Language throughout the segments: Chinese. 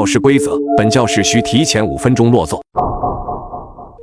教室规则：本教室需提前5分钟落座。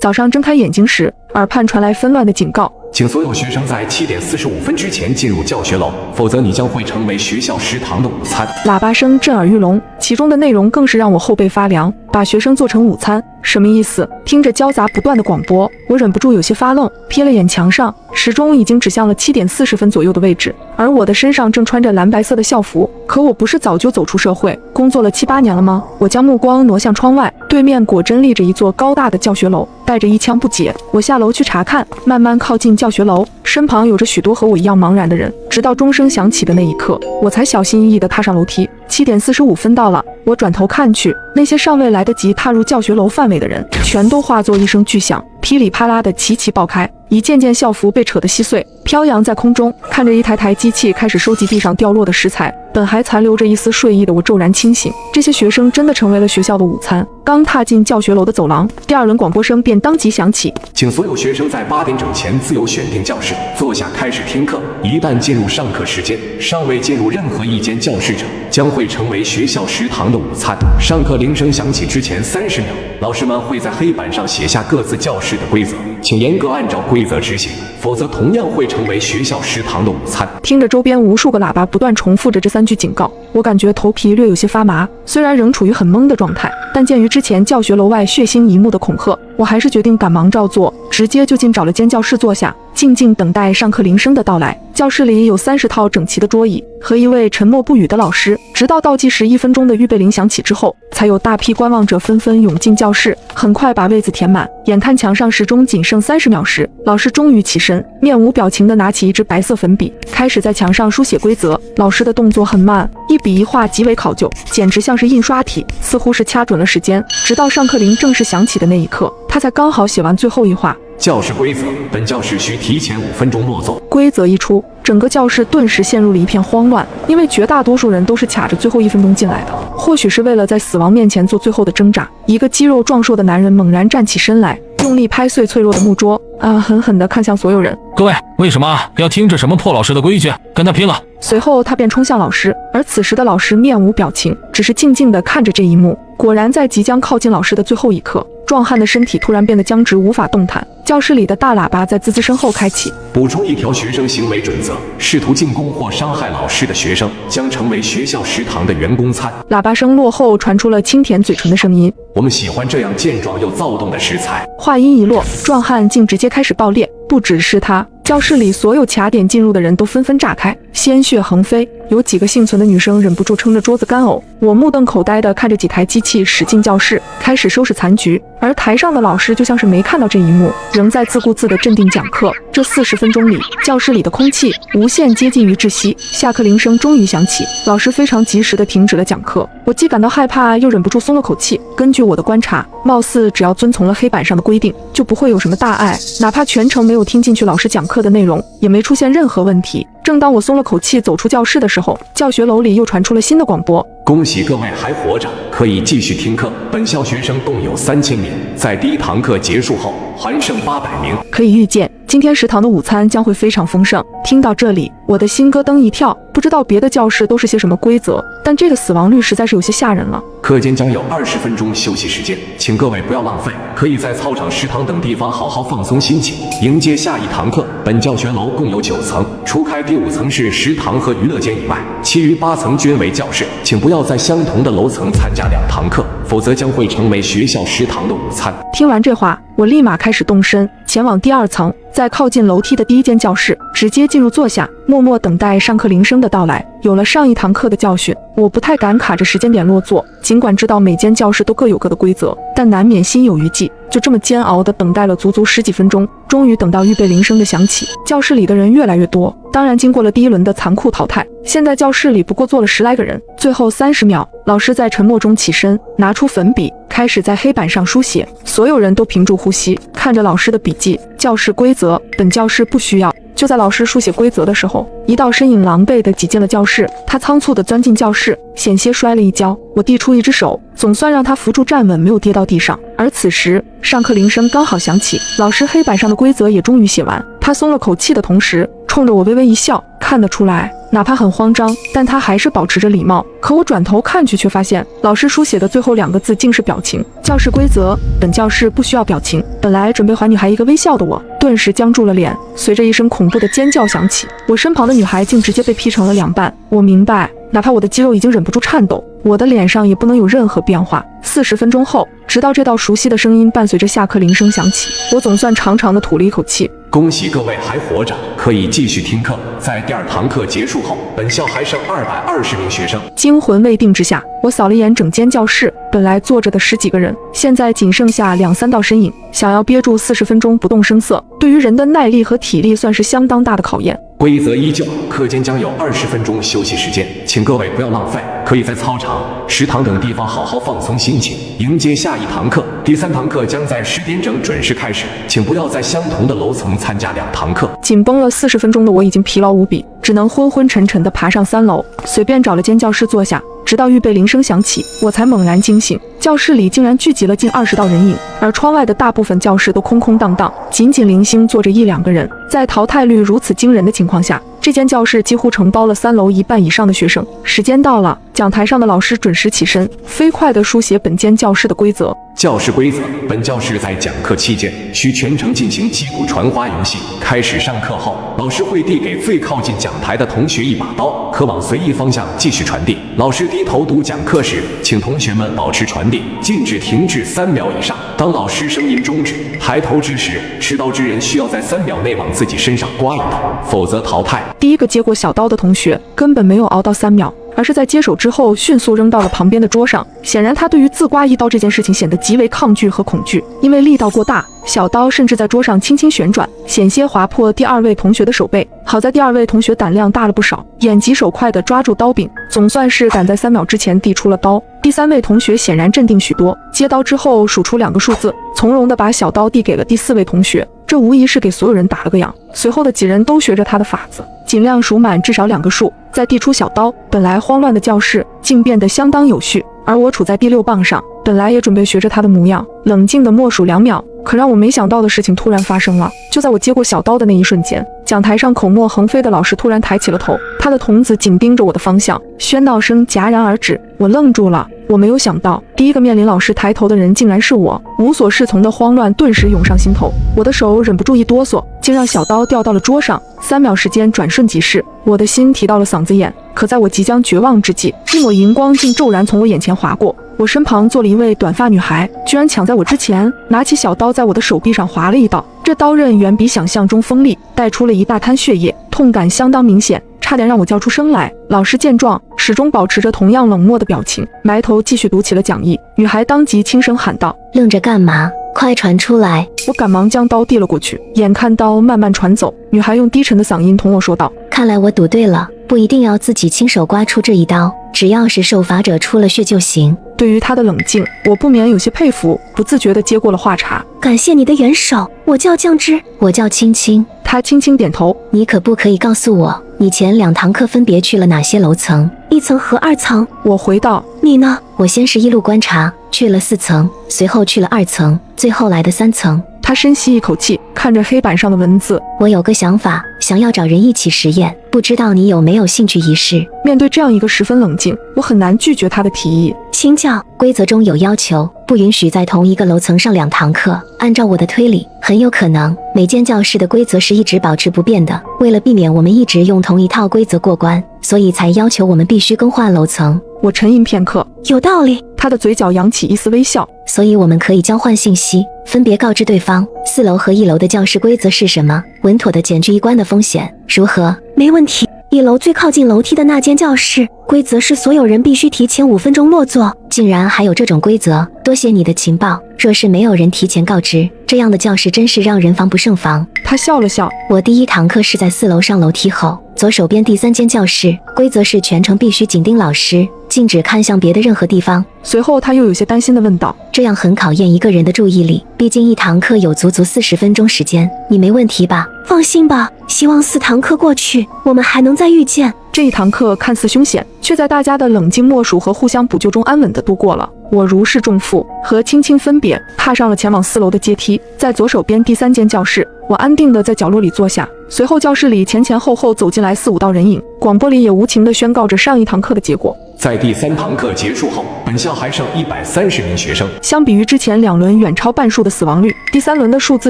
早上睁开眼睛时，耳畔传来纷乱的警告：请所有学生在7点45分之前进入教学楼，否则你将会成为学校食堂的午餐。喇叭声震耳欲聋，其中的内容更是让我后背发凉。把学生做成午餐，什么意思？听着交杂不断的广播，我忍不住有些发愣，瞥了眼墙上，时钟已经指向了7点40分左右的位置，而我的身上正穿着蓝白色的校服。可我不是早就走出社会，工作了7、8年了吗？我将目光挪向窗外，对面果真立着一座高大的教学楼，带着一腔不解，我下楼去查看，慢慢靠近教学楼，身旁有着许多和我一样茫然的人，直到钟声响起的那一刻，我才小心翼翼地踏上楼梯。7点45分到了，我转头看去，那些尚未来得及踏入教学楼范围的人，全都化作一声巨响，噼里啪啦的齐齐爆开，一件件校服被扯得稀碎，飘扬在空中。看着一台台机器开始收集地上掉落的食材，本还残留着一丝睡意的我骤然清醒。这些学生真的成为了学校的午餐。刚踏进教学楼的走廊，第2轮广播声便当即响起：请所有学生在8点整前自由选定教室，坐下开始听课。一旦进入上课时间，尚未进入任何一间教室者，将会成为学校食堂的午餐。上课铃声响起之前30秒，老师们会在黑板上写下各自教室的规则，请严格按照规则执行，否则同样会成为学校食堂的午餐。听着周边无数个喇叭不断重复着这3句警告，我感觉头皮略有些发麻。虽然仍处于很懵的状态，但鉴于之前教学楼外血腥一幕的恐吓，我还是决定赶忙照做，直接就近找了间教室坐下，静静等待上课铃声的到来。教室里有30套整齐的桌椅和一位沉默不语的老师，直到倒计时1分钟的预备铃响起之后，才有大批观望者纷纷涌进教室，很快把位子填满。眼看墙上时钟仅剩30秒时，老师终于起身，面无表情地拿起一支白色粉笔，开始在墙上书写规则。老师的动作很慢，一笔一画极为考究，简直像是印刷体，似乎是掐准了时间。直到上课铃正式响起的那一刻，他才刚好写完最后一话。教室规则：本教室需提前5分钟落座。规则一出，整个教室顿时陷入了一片慌乱，因为绝大多数人都是卡着最后1分钟进来的。或许是为了在死亡面前做最后的挣扎，一个肌肉壮硕的男人猛然站起身来，用力拍碎脆弱的木桌，狠狠地看向所有人：各位，为什么要听这什么破老师的规矩？跟他拼了！随后他便冲向老师，而此时的老师面无表情，只是静静地看着这一幕。果然在即将靠近老师的最后一刻，壮汉的身体突然变得僵直，无法动弹。教室里的大喇叭在滋滋声后开启，补充一条学生行为准则：试图进攻或伤害老师的学生将成为学校食堂的员工餐。喇叭声落后，传出了轻舔嘴唇的声音：我们喜欢这样健壮又躁动的食材。话音一落，壮汉竟直接开始爆裂。不只是他，教室里所有卡点进入的人都纷纷炸开，鲜血横飞。有几个幸存的女生忍不住撑着桌子干呕。我目瞪口呆地看着几台机器驶进教室，开始收拾残局，而台上的老师就像是没看到这一幕，仍在自顾自地镇定讲课。这40分钟里，教室里的空气无限接近于窒息。下课铃声终于响起，老师非常及时地停止了讲课。我既感到害怕，又忍不住松了口气。根据我的观察，貌似只要遵从了黑板上的规定，就不会有什么大碍，哪怕全程没有听进去老师讲课的内容，也没出现任何问题。正当我松了口气走出教室的时候，教学楼里又传出了新的广播：恭喜各位还活着，可以继续听课。本校学生共有3000名，在第1堂课结束后还剩800名。可以预见，今天食堂的午餐将会非常丰盛。听到这里，我的心咯噔一跳，不知道别的教室都是些什么规则，但这个死亡率实在是有些吓人了。课间将有20分钟休息时间，请各位不要浪费，可以在操场、食堂等地方好好放松心情，迎接下一堂课。本教学楼共有9层，除开第5层是食堂和娱乐间以外，其余8层均为教室，请不要在相同的楼层参加2堂课，否则将会成为学校食堂的午餐。听完这话，我立马开始动身，前往第2层，在靠近楼梯的第1间教室，直接进入坐下，默默等待上课铃声的到来。有了上一堂课的教训，我不太敢卡着时间点落座，尽管知道每间教室都各有各的规则，但难免心有余悸。就这么煎熬地等待了足足10几分钟，终于等到预备铃声的响起。教室里的人越来越多，当然经过了第1轮的残酷淘汰，现在教室里不过坐了10来个人。最后30秒，老师在沉默中起身，拿出粉笔，开始在黑板上书写。所有人都屏住呼吸，看着老师的笔记：教室规则，本教室不需要。就在老师书写规则的时候，一道身影狼狈地挤进了教室，他仓促地钻进教室，险些摔了一跤。我递出一只手，总算让他扶住站稳，没有跌到地上。而此时，上课铃声刚好响起，老师黑板上的规则也终于写完。他松了口气的同时，冲着我微微一笑，看得出来，哪怕很慌张，但他还是保持着礼貌。可我转头看去，却发现老师书写的最后2个字竟是表情。教室规则：本教室不需要表情。本来准备还女孩一个微笑的我，顿时僵住了脸。随着一声恐怖的尖叫响起，我身旁的女孩竟直接被劈成了2半。我明白，哪怕我的肌肉已经忍不住颤抖，我的脸上也不能有任何变化。40分钟后，直到这道熟悉的声音伴随着下课铃声响起，我总算长长的吐了一口气。恭喜各位还活着，可以继续听课。在第2堂课结束后，本校还剩220名学生。惊魂未定之下，我扫了一眼整间教室，本来坐着的10几个人，现在仅剩下2、3道身影。想要憋住40分钟不动声色，对于人的耐力和体力算是相当大的考验。规则依旧，课间将有20分钟休息时间，请各位不要浪费，可以在操场、食堂等地方好好放松心情，迎接下一堂课。第3堂课将在10点整准时开始，请不要在相同的楼层参加2堂课。紧绷了40分钟的我已经疲劳无比，只能昏昏沉沉地爬上3楼，随便找了间教室坐下。直到预备铃声响起，我才猛然惊醒。教室里竟然聚集了近20道人影，而窗外的大部分教室都空空荡荡，仅仅零星坐着1、2个人。在淘汰率如此惊人的情况下，这间教室几乎承包了3楼1半以上的学生。时间到了，讲台上的老师准时起身，飞快地书写本间教室的规则。教室规则：本教室在讲课期间需全程进行击鼓传花游戏。开始上课后，老师会递给最靠近讲台的同学一把刀，可往随意方向继续传递。老师低头读讲课时，请同学们保持传递，禁止停滞3秒以上。当老师声音终止，抬头之时，持刀之人需要在3秒内往自己身上刮一刀，否则淘汰。第一个接过小刀的同学根本没有熬到3秒，而是在接手之后迅速扔到了旁边的桌上。显然他对于自刮一刀这件事情显得极为抗拒和恐惧，因为力道过大，小刀甚至在桌上轻轻旋转，险些划破第2位同学的手背。好在第2位同学胆量大了不少，眼疾手快地抓住刀柄，总算是赶在3秒之前递出了刀。第3位同学显然镇定许多，接刀之后数出2个数字，从容地把小刀递给了第4位同学，这无疑是给所有人打了个样。随后的几人都学着他的法子，尽量数满至少2个数，再递出小刀。本来慌乱的教室竟变得相当有序，而我处在第6棒上，本来也准备学着他的模样，冷静地默数2秒。可让我没想到的事情突然发生了，就在我接过小刀的那一瞬间，讲台上口沫横飞的老师突然抬起了头，他的瞳子紧盯着我的方向，喧闹声戛然而止。我愣住了，我没有想到第一个面临老师抬头的人竟然是我。无所适从的慌乱顿时涌上心头，我的手忍不住一哆嗦，竟让小刀掉到了桌上。3秒时间转瞬即逝，我的心提到了嗓子眼。可在我即将绝望之际，一抹荧光竟骤然从我眼前划过，我身旁坐了一位短发女孩，居然抢在我之前，拿起小刀在我的手臂上划了一刀。这刀刃远比想象中锋利，带出了一大滩血液，痛感相当明显，差点让我叫出声来。老师见状，始终保持着同样冷漠的表情，埋头继续读起了讲义。女孩当即轻声喊道：“愣着干嘛？快传出来！”我赶忙将刀递了过去，眼看刀慢慢传走，女孩用低沉的嗓音同我说道：“看来我赌对了，不一定要自己亲手刮出这一刀，只要是受罚者出了血就行。”对于她的冷静，我不免有些佩服，不自觉地接过了话茬：“感谢你的援手，我叫酱汁。”我叫青青。她轻轻点头：“你可不可以告诉我，你前2堂课分别去了哪些楼层？1层和2层。”我回道：“你呢？”我先是一路观察，去了4层，随后去了2层，最后来的3层。他深吸一口气，看着黑板上的文字：“我有个想法，想要找人一起实验，不知道你有没有兴趣一试？”面对这样一个十分冷静，我很难拒绝他的提议。请教，规则中有要求，不允许在同一个楼层上2堂课。按照我的推理，很有可能每间教室的规则是一直保持不变的。为了避免我们一直用同一套规则过关，所以才要求我们必须更换楼层。我沉吟片刻，有道理。他的嘴角扬起一丝微笑。所以我们可以交换信息，分别告知对方4楼和1楼的教室规则是什么，稳妥地减去一关的风险，如何？没问题。1楼最靠近楼梯的那间教室，规则是所有人必须提前5分钟落座。竟然还有这种规则，多谢你的情报。若是没有人提前告知，这样的教室真是让人防不胜防。他笑了笑。我第1堂课是在4楼上楼梯后，左手边第3间教室，规则是全程必须紧盯老师，禁止看向别的任何地方。随后他又有些担心地问道：“这样很考验一个人的注意力，毕竟1堂课有足足40分钟时间，你没问题吧？”放心吧，希望4堂课过去，我们还能再遇见。这一堂课看似凶险，却在大家的冷静默数和互相补救中安稳地度过了。我如释重负，和青青分别，踏上了前往4楼的阶梯。在左手边第3间教室，我安定地在角落里坐下，随后教室里前前后后走进来4、5道人影，广播里也无情地宣告着上一堂课的结果。在第3堂课结束后，本校还剩130名学生。相比于之前2轮远超半数的死亡率，第3轮的数字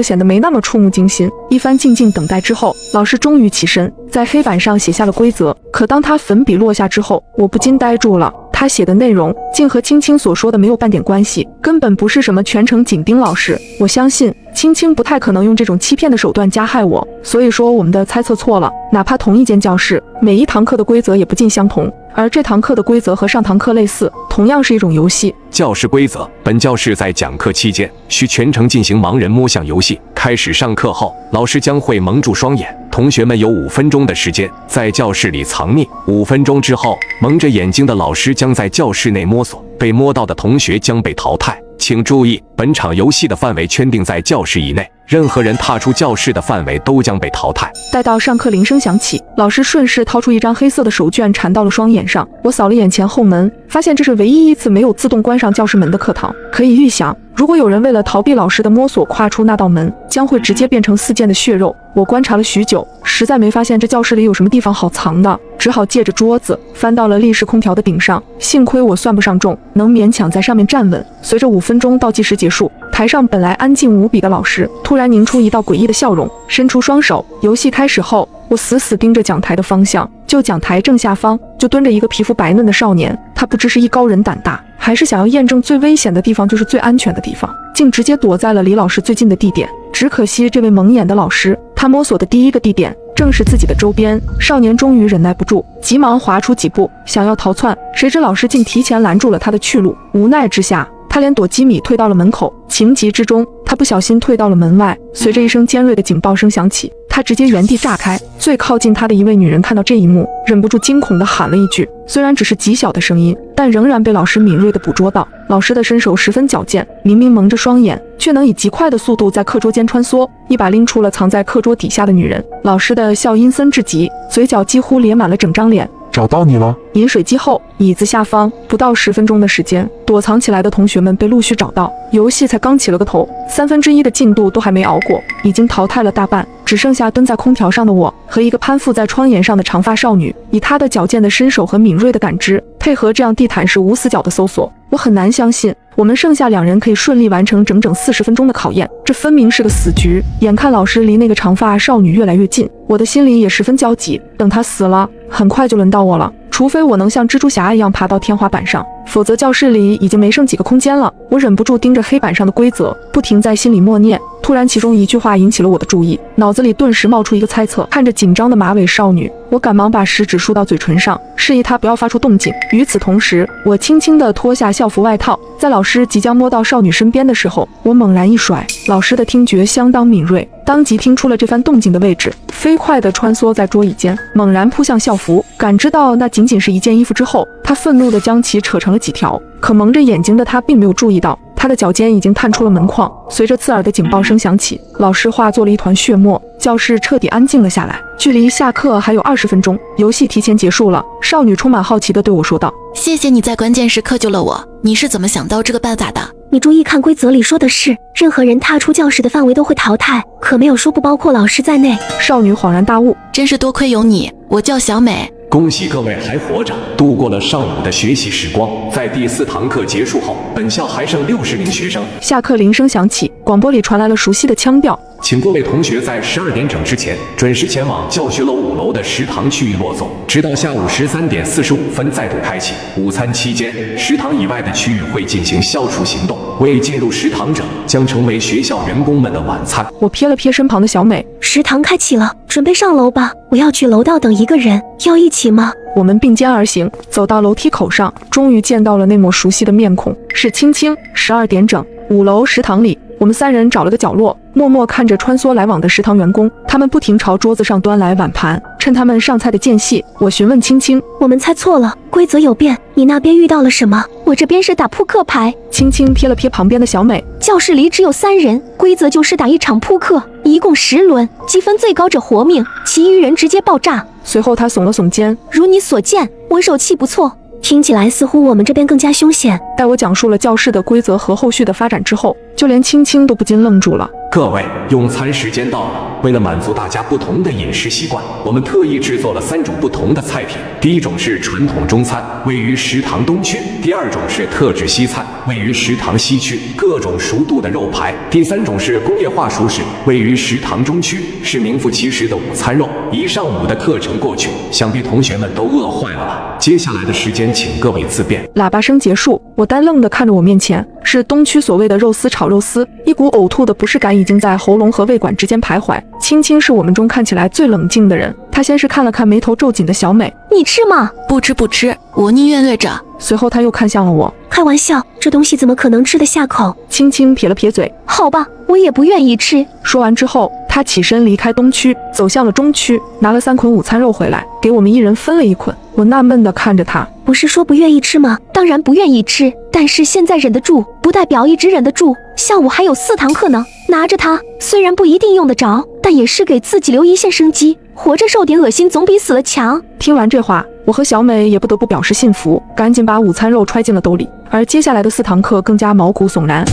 显得没那么触目惊心。一番静静等待之后，老师终于起身，在黑板上写下了规则。可当他粉笔落下之后，我不禁呆住了。他写的内容竟和青青所说的没有半点关系，根本不是什么全程紧盯老师。我相信青青不太可能用这种欺骗的手段加害我，所以说我们的猜测错了。哪怕同一间教室，每一堂课的规则也不尽相同，而这堂课的规则和上堂课类似，同样是一种游戏。教室规则：本教室在讲课期间需全程进行盲人摸象游戏。开始上课后，老师将会蒙住双眼，同学们有5分钟的时间在教室里藏匿。5分钟之后，蒙着眼睛的老师将在教室内摸索，被摸到的同学将被淘汰。请注意，本场游戏的范围圈定在教室以内，任何人踏出教室的范围都将被淘汰。待到上课铃声响起，老师顺势掏出一张黑色的手绢缠到了双眼上。我扫了眼前后门，发现这是唯一一次没有自动关上教室门的课堂。可以预想，如果有人为了逃避老师的摸索跨出那道门，将会直接变成4件的血肉。我观察了许久，实在没发现这教室里有什么地方好藏的，只好借着桌子翻到了立式空调的顶上。幸亏我算不上重，能勉强在上面站稳。随着5分钟倒计时结束，台上本来安静无比的老师突然凝出一道诡异的笑容，伸出双手。游戏开始后，我死死盯着讲台的方向，就讲台正下方就蹲着一个皮肤白嫩的少年。他不知是艺高人胆大，还是想要验证最危险的地方就是最安全的地方，竟直接躲在了离老师最近的地点。只可惜这位蒙眼的老师，他摸索的第一个地点正是自己的周边。少年终于忍耐不住，急忙滑出几步想要逃窜，谁知老师竟提前拦住了他的去路。无奈之下，他连躲几米退到了门口，情急之中，他不小心退到了门外。随着一声尖锐的警报声响起，他直接原地炸开。最靠近他的一位女人看到这一幕，忍不住惊恐地喊了一句，虽然只是极小的声音，但仍然被老师敏锐地捕捉到。老师的身手十分矫健，明明蒙着双眼，却能以极快的速度在课桌间穿梭，一把拎出了藏在课桌底下的女人。老师的笑阴森至极，嘴角几乎咧满了整张脸。找到你了。饮水机后，椅子下方，不到10分钟的时间，躲藏起来的同学们被陆续找到。游戏才刚起了个头，1/3的进度都还没熬过，已经淘汰了大半，只剩下蹲在空调上的我和一个攀附在窗沿上的长发少女。以她的矫健的身手和敏锐的感知，配合这样地毯式无死角的搜索，我很难相信我们剩下2人可以顺利完成整整40分钟的考验。这分明是个死局。眼看老师离那个长发少女越来越近，我的心里也十分焦急。等她死了，很快就轮到我了。除非我能像蜘蛛侠一样爬到天花板上，否则教室里已经没剩几个空间了。我忍不住盯着黑板上的规则，不停在心里默念。突然，其中一句话引起了我的注意，脑子里顿时冒出一个猜测。看着紧张的马尾少女，我赶忙把食指竖到嘴唇上，示意她不要发出动静。与此同时，我轻轻地脱下校服外套，在老师即将摸到少女身边的时候，我猛然一甩。老师的听觉相当敏锐，当即听出了这番动静的位置，飞快地穿梭在桌椅间，猛然扑向校服。感知到那仅仅是一件衣服之后，他愤怒地将其扯成了几条。可蒙着眼睛的他并没有注意到，他的脚尖已经探出了门框。随着刺耳的警报声响起，老师化作了一团血沫，教室彻底安静了下来。距离下课还有20分钟，游戏提前结束了。少女充满好奇地对我说道：“谢谢你在关键时刻救了我，你是怎么想到这个办法的？”你注意看，规则里说的是任何人踏出教室的范围都会淘汰，可没有说不包括老师在内。少女恍然大悟，真是多亏有你，我叫小美。恭喜各位还活着，度过了上午的学习时光。在第4堂课结束后，本校还剩60名学生。下课铃声响起，广播里传来了熟悉的腔调，请各位同学在12点整之前准时前往教学楼5楼的食堂区域落座，直到下午13点45分再度开启。午餐期间，食堂以外的区域会进行消除行动，未进入食堂者将成为学校员工们的晚餐。我瞥了瞥身旁的小美，食堂开启了，准备上楼吧。我要去楼道等一个人，要一起吗？我们并肩而行，走到楼梯口上，终于见到了那抹熟悉的面孔，是青青。12点整，5楼食堂里，我们3人找了个角落，默默看着穿梭来往的食堂员工，他们不停朝桌子上端来碗盘。趁他们上菜的间隙，我询问青青：“我们猜错了，规则有变，你那边遇到了什么？我这边是打扑克牌。”青青瞥了瞥旁边的小美，教室里只有3人，规则就是打一场扑克，一共10轮，积分最高者活命，其余人直接爆炸。随后他耸了耸肩，如你所见，我手气不错。听起来似乎我们这边更加凶险。待我讲述了教室的规则和后续的发展之后，就连青青都不禁愣住了。各位，用餐时间到了。为了满足大家不同的饮食习惯，我们特意制作了3种不同的菜品。第一种是传统中餐，位于食堂东区；第二种是特制西餐，位于食堂西区，各种熟度的肉排；第3种是工业化熟食，位于食堂中区，是名副其实的午餐肉。一上午的课程过去，想必同学们都饿坏了吧？接下来的时间，请各位自便。喇叭声结束，我呆愣地看着我面前是东区所谓的肉丝炒肉丝，一股呕吐的不适感已经在喉咙和胃管之间徘徊。青青是我们中看起来最冷静的人，她先是看了看眉头皱紧的小美，你吃吗？不吃不吃，我宁愿饿着。随后她又看向了我，开玩笑，这东西怎么可能吃得下口？青青撇了撇嘴，好吧，我也不愿意吃。说完之后，她起身离开东区，走向了中区，拿了3捆午餐肉回来，给我们一人分了1捆。我纳闷地看着她，不是说不愿意吃吗？当然不愿意吃，但是现在忍得住，不代表一直忍得住。下午还有4堂课呢，拿着它，虽然不一定用得着，但也是给自己留一线生机。活着受点恶心总比死了强。听完这话，我和小美也不得不表示信服，赶紧把午餐肉揣进了兜里。而接下来的4堂课更加毛骨悚然。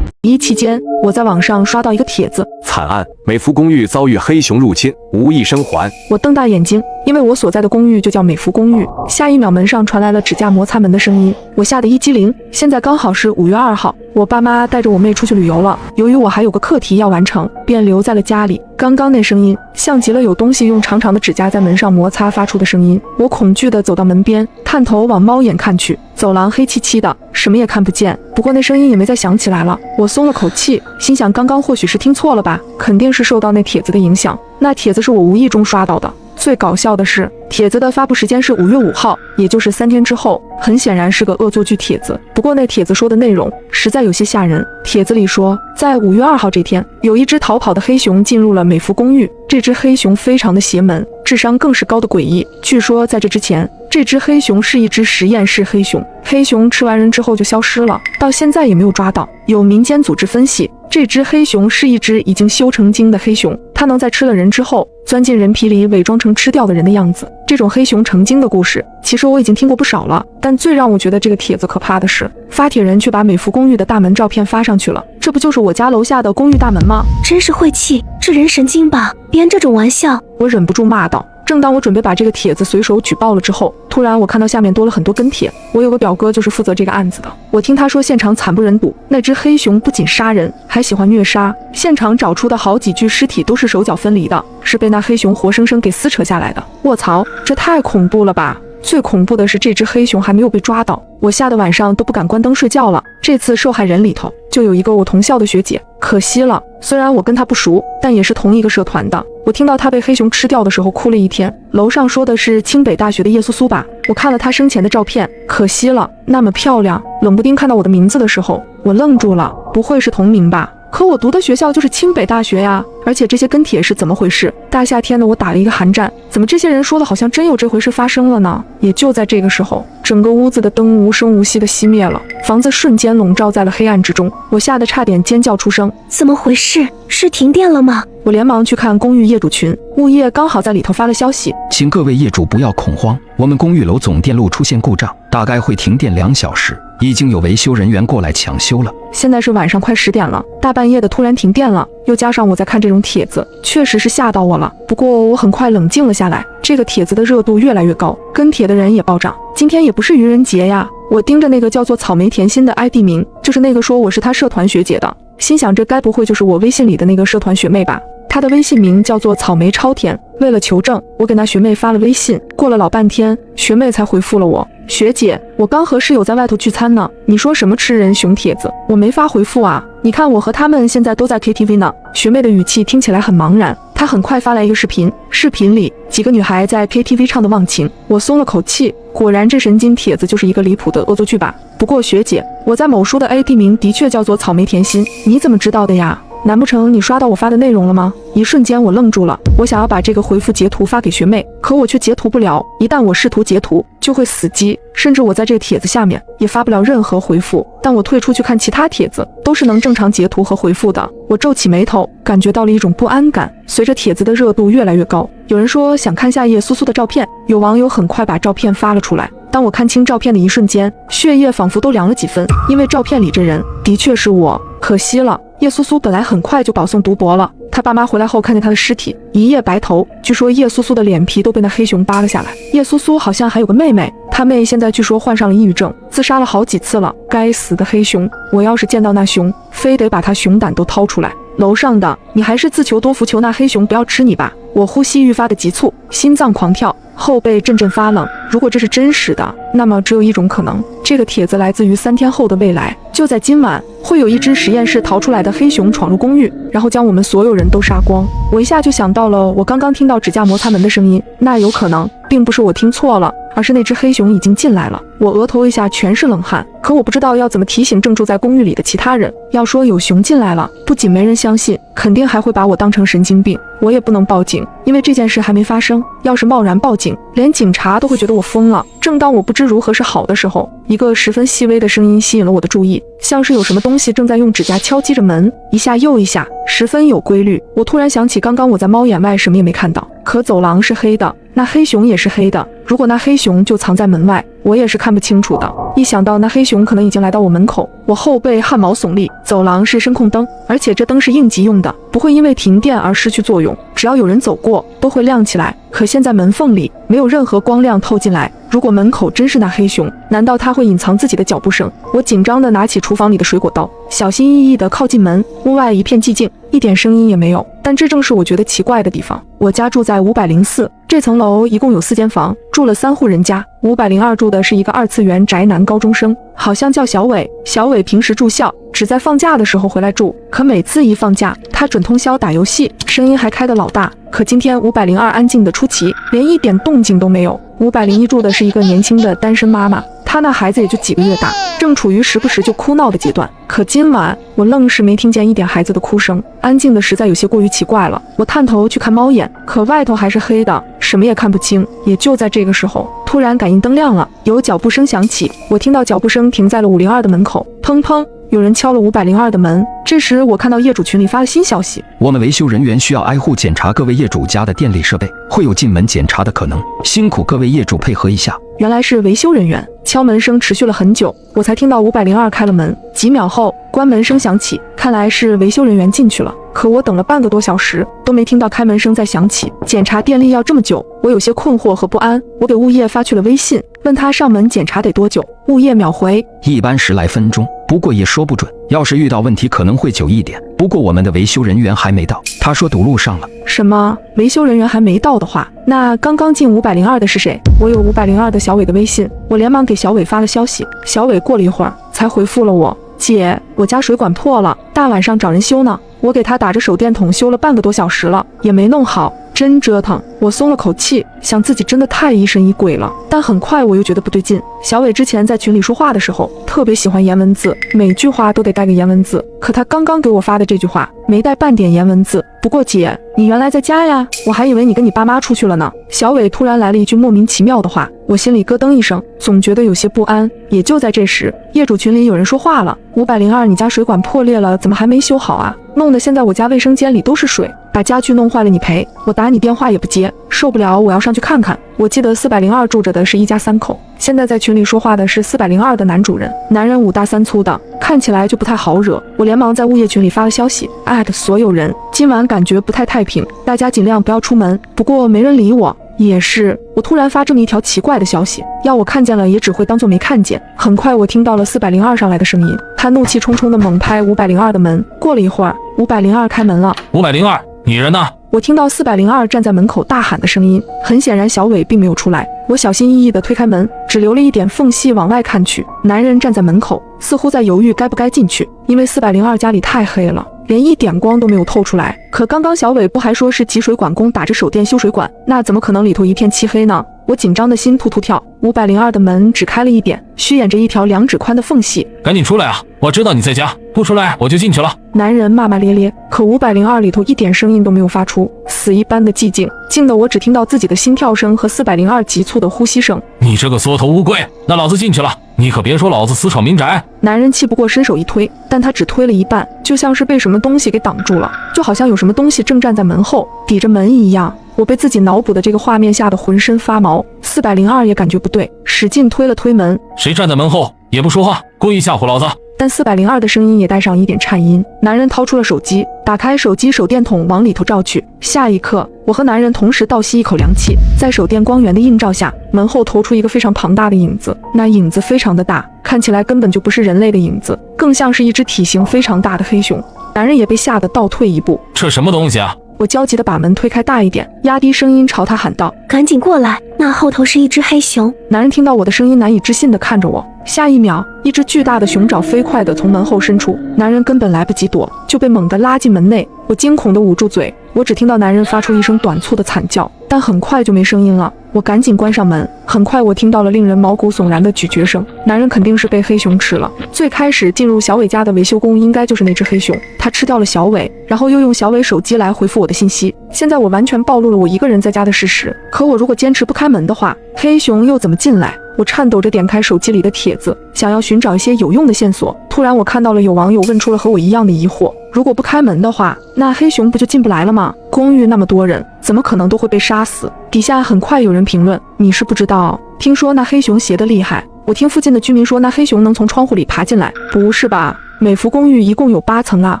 一期间，我在网上刷到一个帖子，惨案，美孚公寓遭遇黑熊入侵，无一生还。我瞪大眼睛，因为我所在的公寓就叫美孚公寓。下一秒，门上传来了指甲摩擦门的声音，我吓得一激灵。现在刚好是5月2号，我爸妈带着我妹出去旅游了。由于我还有个课题要完成，便留在了家里。刚刚那声音像极了有东西用长长的指甲在门上摩擦发出的声音。我恐惧地走到门边，探头往猫眼看去，走廊黑漆漆的，什么也看不见。不过那声音也没再响起来了，我松了口气，心想刚刚或许是听错了吧，肯定是受到那帖子的影响。那帖子是我无意中刷到的。最搞笑的是，帖子的发布时间是5月5号，也就是3天之后，很显然是个恶作剧帖子。不过那帖子说的内容实在有些吓人。帖子里说，在5月2号这天，有一只逃跑的黑熊进入了美孚公寓。这只黑熊非常的邪门，智商更是高的诡异。据说在这之前，这只黑熊是一只实验室黑熊，黑熊吃完人之后就消失了，到现在也没有抓到。有民间组织分析，这只黑熊是一只已经修成精的黑熊，它能在吃了人之后钻进人皮里，伪装成吃掉的人的样子。这种黑熊成精的故事，其实我已经听过不少了，但最让我觉得这个帖子可怕的是，发帖人却把美孚公寓的大门照片发上去了。这不就是我家楼下的公寓大门吗？真是晦气，这人神经吧，编这种玩笑。我忍不住骂道。正当我准备把这个帖子随手举报了之后，突然我看到下面多了很多跟帖。我有个表哥就是负责这个案子的，我听他说现场惨不忍睹，那只黑熊不仅杀人，还喜欢虐杀。现场找出的好几具尸体都是手脚分离的，是被那黑熊活生生给撕扯下来的。卧槽，这太恐怖了吧！最恐怖的是这只黑熊还没有被抓到，我吓得晚上都不敢关灯睡觉了。这次受害人里头就有一个我同校的学姐，可惜了，虽然我跟她不熟，但也是同一个社团的。我听到她被黑熊吃掉的时候哭了一天。楼上说的是清北大学的叶苏苏吧？我看了她生前的照片，可惜了，那么漂亮。冷不丁看到我的名字的时候，我愣住了，不会是同名吧？可我读的学校就是清北大学呀，而且这些跟帖是怎么回事？大夏天的我打了一个寒战，怎么这些人说的好像真有这回事发生了呢？也就在这个时候，整个屋子的灯无声无息地熄灭了，房子瞬间笼罩在了黑暗之中，我吓得差点尖叫出声。怎么回事？是停电了吗？我连忙去看公寓业主群，物业刚好在里头发了消息，请各位业主不要恐慌，我们公寓楼总电路出现故障，大概会停电2小时，已经有维修人员过来抢修了。现在是晚上快10点了，大半夜的突然停电了，又加上我在看这种帖子，确实是吓到我了。不过我很快冷静了下来，这个帖子的热度越来越高，跟帖的人也暴涨。今天也不是愚人节呀，我盯着那个叫做草莓甜心的 ID 名，就是那个说我是他社团学姐的，心想这该不会就是我微信里的那个社团学妹吧？她的微信名叫做草莓超甜。为了求证，我给那学妹发了微信，过了老半天，学妹才回复了我。学姐，我刚和室友在外头聚餐呢，你说什么吃人熊帖子，我没法回复啊。你看我和他们现在都在 KTV 呢。学妹的语气听起来很茫然，她很快发来一个视频，视频里几个女孩在 KTV 唱的忘情。我松了口气，果然这神经帖子就是一个离谱的恶作剧吧。不过学姐，我在某书的 ID 名的确叫做草莓甜心，你怎么知道的呀？难不成你刷到我发的内容了吗？一瞬间我愣住了，我想要把这个回复截图发给学妹，可我却截图不了，一旦我试图截图就会死机，甚至我在这个帖子下面也发不了任何回复。但我退出去看其他帖子，都是能正常截图和回复的。我皱起眉头，感觉到了一种不安感。随着帖子的热度越来越高，有人说想看下叶苏苏的照片，有网友很快把照片发了出来。当我看清照片的一瞬间，血液仿佛都凉了几分，因为照片里这人的确是我。可惜了，叶苏苏本来很快就保送读博了，他爸妈回来后看见他的尸体，一夜白头。据说叶苏苏的脸皮都被那黑熊扒了下来。叶苏苏好像还有个妹妹，他妹现在据说患上了抑郁症，自杀了好几次了。该死的黑熊！我要是见到那熊，非得把他熊胆都掏出来。楼上的，你还是自求多福，求那黑熊不要吃你吧。我呼吸愈发的急促，心脏狂跳，后背阵阵发冷。如果这是真实的，那么只有一种可能，这个帖子来自于3天后的未来。就在今晚，会有一只实验室逃出来的黑熊闯入公寓，然后将我们所有人都杀光。我一下就想到了我刚刚听到指甲摩擦门的声音，那有可能并不是我听错了，而是那只黑熊已经进来了。我额头一下全是冷汗，可我不知道要怎么提醒正住在公寓里的其他人。要说有熊进来了，不仅没人相信，肯定还会把我当成神经病。我也不能报警，因为这件事还没发生。要是贸然报警，连警察都会觉得我疯了。正当我不知如何是好的时候，一个十分细微的声音吸引了我的注意，像是有什么东西正在用指甲敲击着门，一下又一下，十分有规律。我突然想起刚刚我在猫眼外什么也没看到，可走廊是黑的，那黑熊也是黑的。如果那黑熊就藏在门外，我也是看不清楚的。一想到那黑熊可能已经来到我门口，我后背汗毛耸立。走廊是声控灯，而且这灯是应急用的，不会因为停电而失去作用，只要有人走过都会亮起来。可现在门缝里没有任何光亮透进来，如果门口真是那黑熊，难道他会隐藏自己的脚步声？我紧张地拿起厨房里的水果刀，小心翼翼地靠近门。屋外一片寂静，一点声音也没有。但这正是我觉得奇怪的地方。我家住在504，这层楼一共有4间房，住了3户人家。502住的是一个2次元宅男高中生，好像叫小伟。小伟平时住校，只在放假的时候回来住，可每次一放假，他准通宵打游戏，声音还开得老大。可今天502安静得出奇，连一点动静都没有。501住的是一个年轻的单身妈妈，她那孩子也就几个月大，正处于时不时就哭闹的阶段。可今晚我愣是没听见一点孩子的哭声，安静的实在有些过于奇怪了。我探头去看猫眼，可外头还是黑的，什么也看不清。也就在这个时候，突然感应灯亮了，有脚步声响起，我听到脚步声停在了502的门口，砰砰，有人敲了502的门。这时我看到业主群里发了新消息，我们维修人员需要挨户检查各位业主家的电力设备，会有进门检查的可能，辛苦各位业主配合一下。原来是维修人员。敲门声持续了很久，我才听到502开了门。几秒后，关门声响起，看来是维修人员进去了。可我等了半个多小时，都没听到开门声再响起。检查电力要这么久，我有些困惑和不安。我给物业发去了微信，问他上门检查得多久。物业秒回，一般10来分钟，不过也说不准，要是遇到问题可能会久一点。不过我们的维修人员还没到，他说堵路上了。什么？维修人员还没到的话，那刚刚进502的是谁？我有502的小伟的微信，我连忙给小伟发了消息。小伟过了一会儿才回复了我，姐，我家水管破了，大晚上找人修呢。我给他打着手电筒修了半个多小时了，也没弄好，真折腾。我松了口气，想自己真的太疑神疑鬼了。但很快我又觉得不对劲。小伟之前在群里说话的时候，特别喜欢颜文字，每句话都得带个颜文字。可他刚刚给我发的这句话，没带半点颜文字。不过姐，你原来在家呀？我还以为你跟你爸妈出去了呢。小伟突然来了一句莫名其妙的话，我心里咯噔一声，总觉得有些不安。也就在这时，业主群里有人说话了：502，你家水管破裂了，怎么还没修好啊？弄得现在我家卫生间里都是水，把家具弄坏了你赔。我打你电话也不接，受不了，我要上去看看。我记得402住着的是一家3口，现在在群里说话的是402的男主人，男人5大3粗的，看起来就不太好惹。我连忙在物业群里发了消息，艾特所有人，今晚感觉不太太平，大家尽量不要出门。不过没人理我。也是，我突然发这么一条奇怪的消息，要我看见了也只会当作没看见。很快我听到了402上来的声音，他怒气冲冲地猛拍502的门。过了一会儿，502开门了。502，你人呢？我听到402站在门口大喊的声音，很显然小伟并没有出来。我小心翼翼地推开门，只留了一点缝隙往外看去。男人站在门口，似乎在犹豫该不该进去，因为402家里太黑了，连一点光都没有透出来。可刚刚小伟不还说是集水管工打着手电修水管，那怎么可能里头一片漆黑呢？我紧张的心突突跳。502的门只开了一点，虚掩着一条2指宽的缝隙。赶紧出来啊！我知道你在家，不出来我就进去了。男人骂骂咧咧，可502里头一点声音都没有发出，死一般的寂静，静得我只听到自己的心跳声和402急促的呼吸声。你这个缩头乌龟，那老子进去了，你可别说老子私闯民宅。男人气不过伸手一推，但他只推了一半，就像是被什么东西给挡住了，就好像有什么东西正站在门后抵着门一样。我被自己脑补的这个画面吓得浑身发毛。402也感觉不对，使劲推了推门。谁站在门后也不说话，故意吓唬老子？但402的声音也带上一点颤音。男人掏出了手机，打开手机手电筒往里头照去。下一刻，我和男人同时倒吸一口凉气。在手电光源的映照下，门后投出一个非常庞大的影子，那影子非常的大，看起来根本就不是人类的影子，更像是一只体型非常大的黑熊。男人也被吓得倒退一步。这什么东西啊？我焦急地把门推开大一点，压低声音朝他喊道：赶紧过来，那后头是一只黑熊。男人听到我的声音，难以置信地看着我。下一秒，一只巨大的熊爪飞快地从门后伸出，男人根本来不及躲，就被猛地拉进门内。我惊恐地捂住嘴，我只听到男人发出一声短促的惨叫，但很快就没声音了。我赶紧关上门，很快我听到了令人毛骨悚然的咀嚼声，男人肯定是被黑熊吃了。最开始进入小伟家的维修工应该就是那只黑熊，他吃掉了小伟，然后又用小伟手机来回复我的信息。现在我完全暴露了我一个人在家的事实，可我如果坚持不开门的话，黑熊又怎么进来？我颤抖着点开手机里的帖子，想要寻找一些有用的线索。突然我看到了有网友问出了和我一样的疑惑，如果不开门的话，那黑熊不就进不来了吗？公寓那么多人，怎么可能都会被杀死？底下很快有人评论，你是不知道，听说那黑熊邪得厉害。我听附近的居民说，那黑熊能从窗户里爬进来。不是吧，美孚公寓一共有8层啊，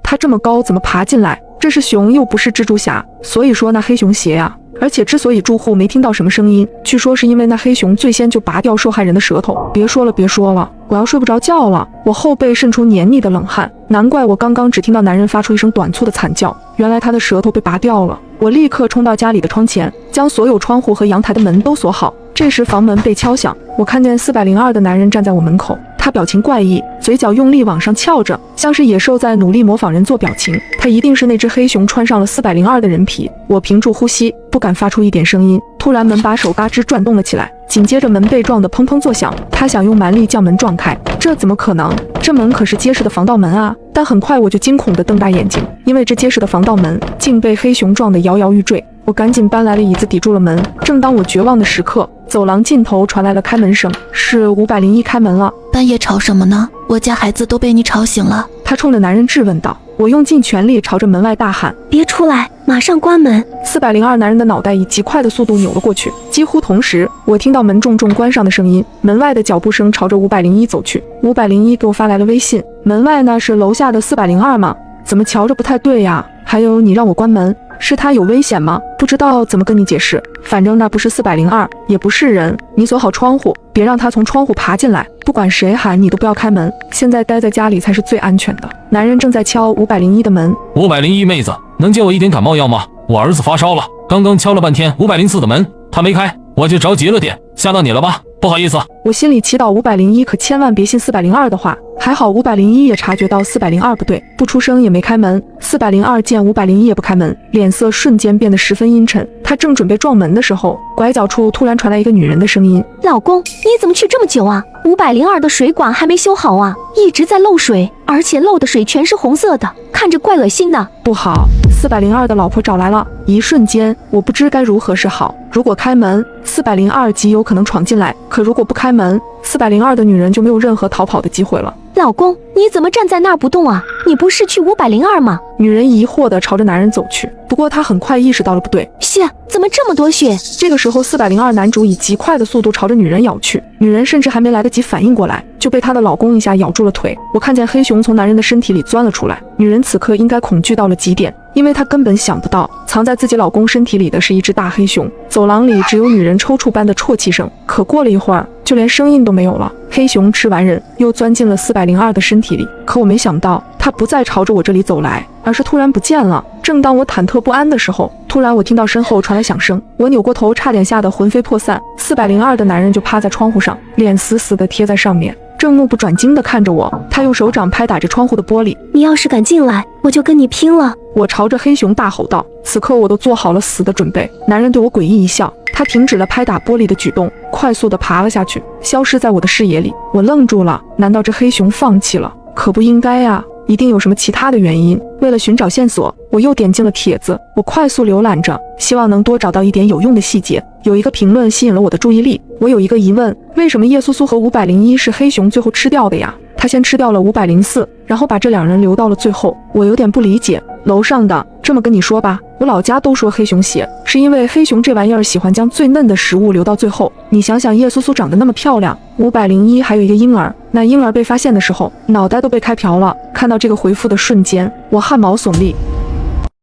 它这么高怎么爬进来？这是熊又不是蜘蛛侠，所以说那黑熊邪啊。而且之所以住户没听到什么声音，据说是因为那黑熊最先就拔掉受害人的舌头。别说了，我要睡不着觉了。我后背渗出黏腻的冷汗，难怪我刚刚只听到男人发出一声短促的惨叫，原来他的舌头被拔掉了。我立刻冲到家里的窗前，将所有窗户和阳台的门都锁好。这时房门被敲响，我看见402的男人站在我门口，他表情怪异，嘴角用力往上翘着，像是野兽在努力模仿人做表情。他一定是那只黑熊穿上了402的人皮。我屏住呼吸，不敢发出一点声音。突然门把手嘎吱转动了起来，紧接着门被撞得砰砰作响。他想用蛮力将门撞开，这怎么可能？这门可是结实的防盗门啊！但很快我就惊恐地瞪大眼睛，因为这结实的防盗门竟被黑熊撞得摇摇欲坠。我赶紧搬来了椅子抵住了门。正当我绝望的时刻，走廊尽头传来了开门声，是501开门了。半夜吵什么呢？我家孩子都被你吵醒了。他冲着男人质问道。我用尽全力朝着门外大喊：别出来，马上关门！402男人的脑袋以极快的速度扭了过去。几乎同时，我听到门重重关上的声音，门外的脚步声朝着501走去。501给我发来了微信，门外那是楼下的402吗？怎么瞧着不太对呀？还有你让我关门，是他有危险吗？不知道怎么跟你解释，反正那不是402，也不是人。你锁好窗户，别让他从窗户爬进来。不管谁喊你都不要开门，现在待在家里才是最安全的。男人正在敲501的门。501妹子，能借我一点感冒药吗？我儿子发烧了，刚刚敲了半天504的门，他没开，我就着急了点，吓到你了吧？不好意思。我心里祈祷501可千万别信402的话。还好501也察觉到402不对，不出声也没开门。402见501也不开门，脸色瞬间变得十分阴沉。他正准备撞门的时候，拐角处突然传来一个女人的声音：老公，你怎么去这么久啊？502的水管还没修好啊，一直在漏水，而且漏的水全是红色的，看着怪恶心的。不好，402的老婆找来了。一瞬间，我不知该如何是好。如果开门，402极有可能闯进来；可如果不开门，402的女人就没有任何逃跑的机会了。老公，你怎么站在那儿不动啊？你不是去502吗？女人疑惑地朝着男人走去，不过她很快意识到了不对。血，怎么这么多血？这个时候402男主以极快的速度朝着女人咬去，女人甚至还没来得及反应过来，就被她的老公一下咬住了腿。我看见黑熊从男人的身体里钻了出来，女人此刻应该恐惧到了极点，因为她根本想不到藏在自己老公身体里的是一只大黑熊。走廊里只有女人抽搐般的啜泣声，可过了一会儿，就连声音都没有了。黑熊吃完人，又钻进了402的身体里，可我没想到，它不再朝着我这里走来，而是突然不见了。正当我忐忑不安的时候，突然我听到身后传来响声，我扭过头，差点吓得魂飞魄散。402的男人就趴在窗户上，脸死死地贴在上面，正目不转睛地看着我。他用手掌拍打着窗户的玻璃：你要是敢进来，我就跟你拼了！我朝着黑熊大吼道。此刻我都做好了死的准备。男人对我诡异一笑，他停止了拍打玻璃的举动，快速地爬了下去，消失在我的视野里。我愣住了，难道这黑熊放弃了？可不应该啊，一定有什么其他的原因。为了寻找线索，我又点进了帖子，我快速浏览着，希望能多找到一点有用的细节。有一个评论吸引了我的注意力，我有一个疑问，为什么叶苏苏和501是黑熊最后吃掉的呀？他先吃掉了504，然后把这两人留到了最后，我有点不理解。楼上的，这么跟你说吧，我老家都说黑熊血，是因为黑熊这玩意儿喜欢将最嫩的食物留到最后。你想想叶苏苏长得那么漂亮，501还有一个婴儿，那婴儿被发现的时候，脑袋都被开瓢了。看到这个回复的瞬间，我汗毛耸立，